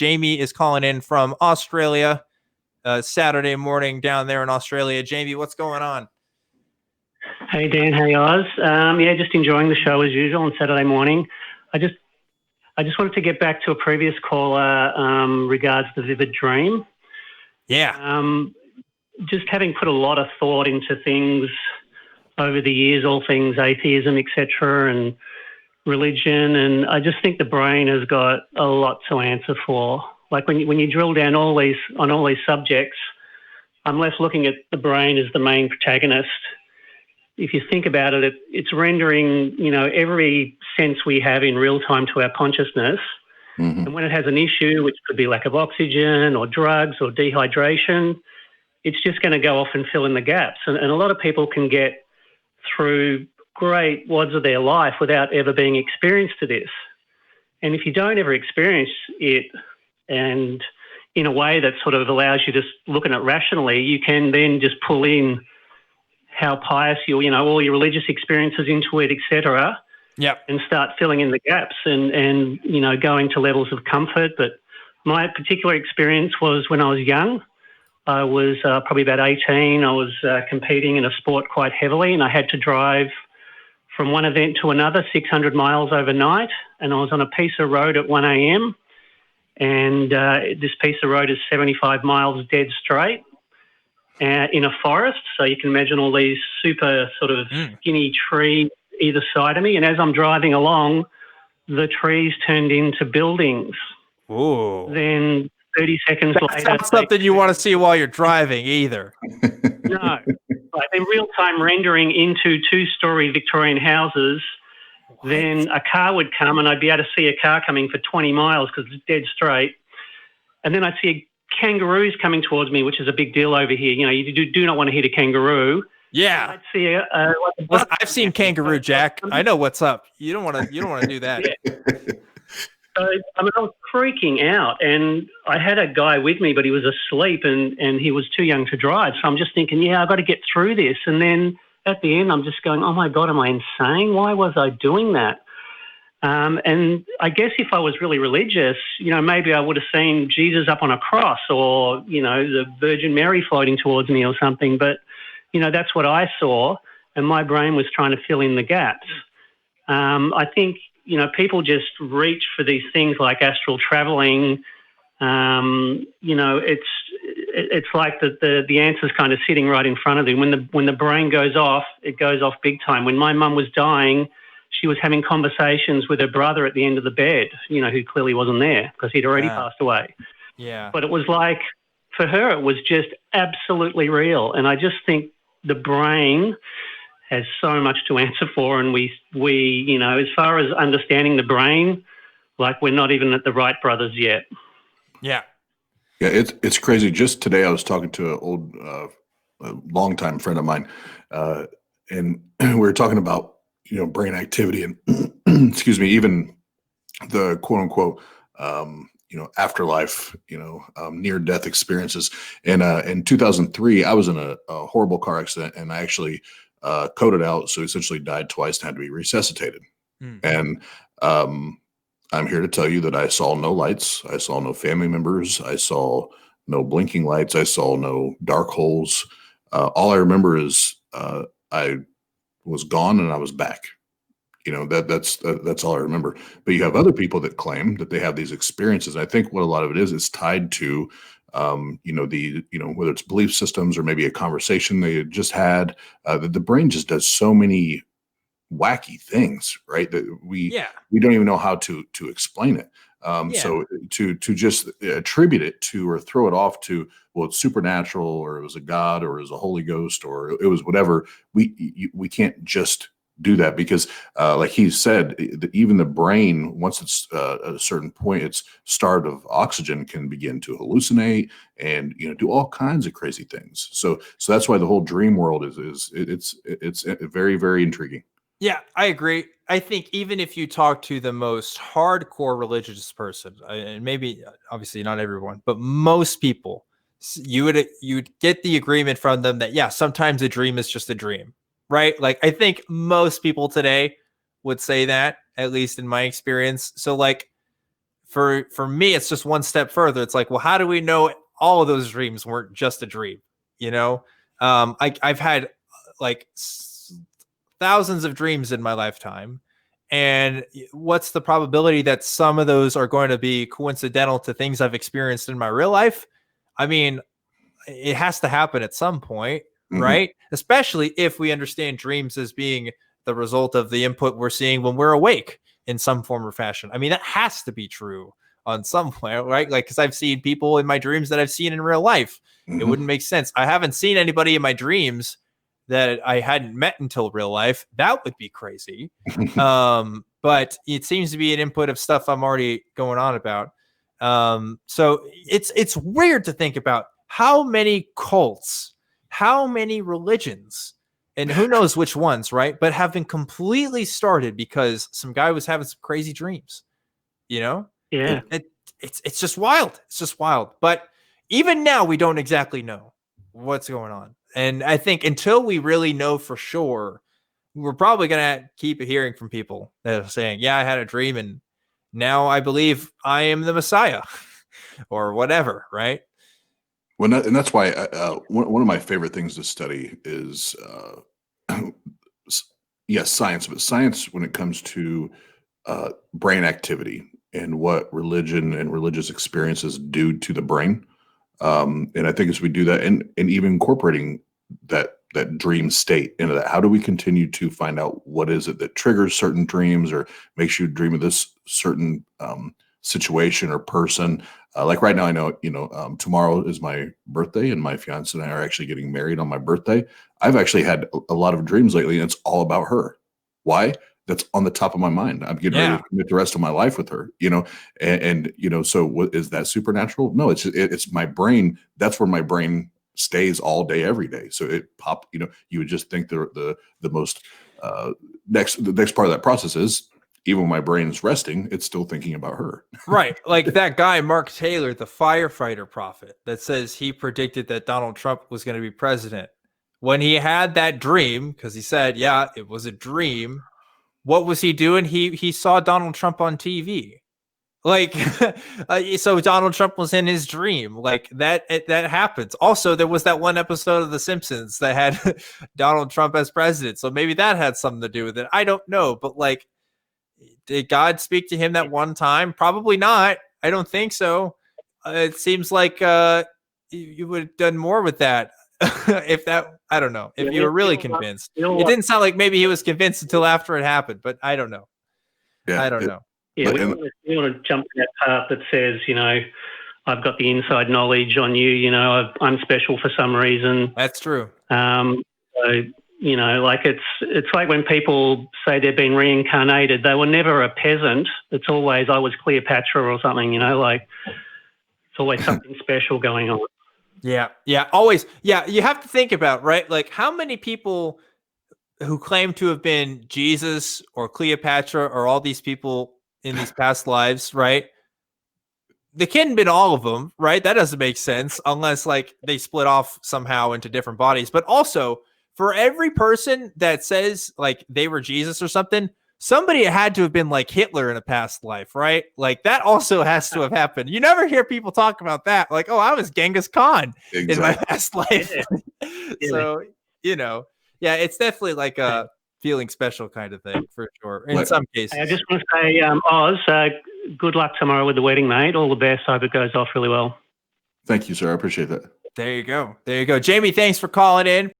Jaime is calling in from Australia, Saturday morning down there in Australia. Jaime, what's going on? Hey, Dan. Hey, Oz. Yeah, just enjoying the show as usual on Saturday morning. I just wanted to get back to a previous caller regards the vivid dream. Yeah. Just having put a lot of thought into things over the years, all things atheism, etc., and religion, and I just think the brain has got a lot to answer for. Like when you drill down on all these subjects, I'm left looking at the brain as the main protagonist. If you think about it, it's rendering, every sense we have in real time to our consciousness. Mm-hmm. And when it has an issue, which could be lack of oxygen or drugs or dehydration, it's just going to go off and fill in the gaps. And a lot of people can get through great wads of their life without ever being experienced to this. And if you don't ever experience it, and in a way that sort of allows you to look at it rationally, you can then just pull in how pious all your religious experiences into it, etc. Yep. And start filling in the gaps and going to levels of comfort. But my particular experience was when I was young. I was probably about 18. I was competing in a sport quite heavily, and I had to drive from one event to another 600 miles overnight, and I was on a piece of road at 1 a.m. and this piece of road is 75 miles dead straight in a forest. So you can imagine all these super sort of skinny trees either side of me, and as I'm driving along, the trees turned into buildings. Ooh. Then 30 seconds later... That's not something you want to see while you're driving either. No. Like in real-time rendering into two-story Victorian houses, what? Then a car would come and I'd be able to see a car coming for 20 miles because it's dead straight. And then I'd see kangaroos coming towards me, which is a big deal over here. You do not want to hit a kangaroo. Yeah. I'd see I've seen Kangaroo Jack. I know what's up. You don't want to do that. Yeah. So, I was freaking out, and I had a guy with me, but he was asleep and he was too young to drive. So I'm just thinking, I've got to get through this. And then at the end, I'm just going, oh, my God, am I insane? Why was I doing that? And I guess if I was really religious, maybe I would have seen Jesus up on a cross or, the Virgin Mary floating towards me or something. But, that's what I saw, and my brain was trying to fill in the gaps. I think... people just reach for these things like astral traveling. It's like the answer's kind of sitting right in front of you. When the brain goes off, it goes off big time. When my mum was dying, she was having conversations with her brother at the end of the bed, who clearly wasn't there because he'd already passed away. Yeah. But it was like, for her, it was just absolutely real. And I just think the brain has so much to answer for, and we as far as understanding the brain, like we're not even at the Wright brothers yet. Yeah. Yeah, it's crazy. Just today I was talking to an old, a longtime friend of mine, and we were talking about, brain activity and, excuse me, even the quote unquote, afterlife, near-death experiences. And in 2003, I was in a horrible car accident, and I actually coded out, so essentially died twice and had to be resuscitated. And I'm here to tell you that I saw no lights. I saw no family members. I saw no blinking lights. I saw no dark holes. All I remember is I was gone and I was back. That's all I remember. But you have other people that claim that they have these experiences. I think what a lot of it is tied to whether it's belief systems or maybe a conversation they had just had, that the brain just does so many wacky things, right? That we don't even know how to explain it. So to just attribute it to or throw it off to, well, it's supernatural, or it was a God, or it was a Holy Ghost, or it was whatever. We can't just do that because, like he said, even the brain, once it's at a certain point, it's starved of oxygen, can begin to hallucinate and do all kinds of crazy things. So that's why the whole dream world it's very, very intriguing. Yeah, I agree. I think even if you talk to the most hardcore religious person, and maybe obviously not everyone, but most people, you'd get the agreement from them that sometimes a dream is just a dream. Right? Like, I think most people today would say that, at least in my experience. So, like, for me, it's just one step further. It's like, well, how do we know all of those dreams weren't just a dream? You know, I've had like thousands of dreams in my lifetime. And what's the probability that some of those are going to be coincidental to things I've experienced in my real life? I mean, it has to happen at some point, right? Especially if we understand dreams as being the result of the input we're seeing when we're awake in some form or fashion. I mean, that has to be true on some point, right? Like, because I've seen people in my dreams that I've seen in real life. It wouldn't make sense. I haven't seen anybody in my dreams that I hadn't met until real life. That would be crazy. But it seems to be an input of stuff I'm already going on about. So it's weird to think about how many cults, how many religions, and who knows which ones, right? But have been completely started because some guy was having some crazy dreams, you know? Yeah. It's just wild. It's just wild. But even now, we don't exactly know what's going on. And I think until we really know for sure, we're probably going to keep hearing from people that are saying, yeah, I had a dream and now I believe I am the Messiah or whatever, right? Well, and that's why one of my favorite things to study is, yes, science, but science when it comes to brain activity and what religion and religious experiences do to the brain. And I think as we do that and even incorporating that dream state into that, how do we continue to find out what is it that triggers certain dreams or makes you dream of this certain situation or person? Like right now, I know, tomorrow is my birthday and my fiance and I are actually getting married on my birthday. I've actually had a lot of dreams lately and it's all about her. Why? That's on the top of my mind. I'm getting ready to commit the rest of my life with her, and so what is that supernatural? No, it's my brain. That's where my brain stays all day, every day. So it you would just think the most the next part of that process is even when my brain's resting, it's still thinking about her. Right. Like that guy, Mark Taylor, the firefighter prophet that says he predicted that Donald Trump was going to be president. When he had that dream, because he said, yeah, it was a dream. What was he doing? He saw Donald Trump on TV. Like, so Donald Trump was in his dream. Like that happens. Also, there was that one episode of The Simpsons that had Donald Trump as president. So maybe that had something to do with it. I don't know. But like, did God speak to him that one time? Probably not. I don't think so. It seems like you would have done more with that. If that, I don't know. If you were really convinced. It didn't sound like maybe he was convinced until after it happened, but I don't know. Yeah, I don't know. Yeah, we want to jump to that part that says, I've got the inside knowledge on you, I'm special for some reason. That's true. So, like it's like when people say they've been reincarnated, they were never a peasant. It's always, I was Cleopatra or something, like it's always something special going on. Yeah. Always. Yeah. You have to think about, right? Like how many people who claim to have been Jesus or Cleopatra or all these people in these past lives, right? They couldn't have been all of them, right? That doesn't make sense unless like they split off somehow into different bodies. But also for every person that says like they were Jesus or something, somebody had to have been like Hitler in a past life, right? Like that also has to have happened. You never hear people talk about that. Like, oh, I was Genghis Khan in my past life. So, yeah, it's definitely like a feeling special kind of thing for sure. In some cases. I just want to say, Oz, good luck tomorrow with the wedding, mate. All the best. I hope it goes off really well. Thank you, sir. I appreciate that. There you go. Jaime, thanks for calling in.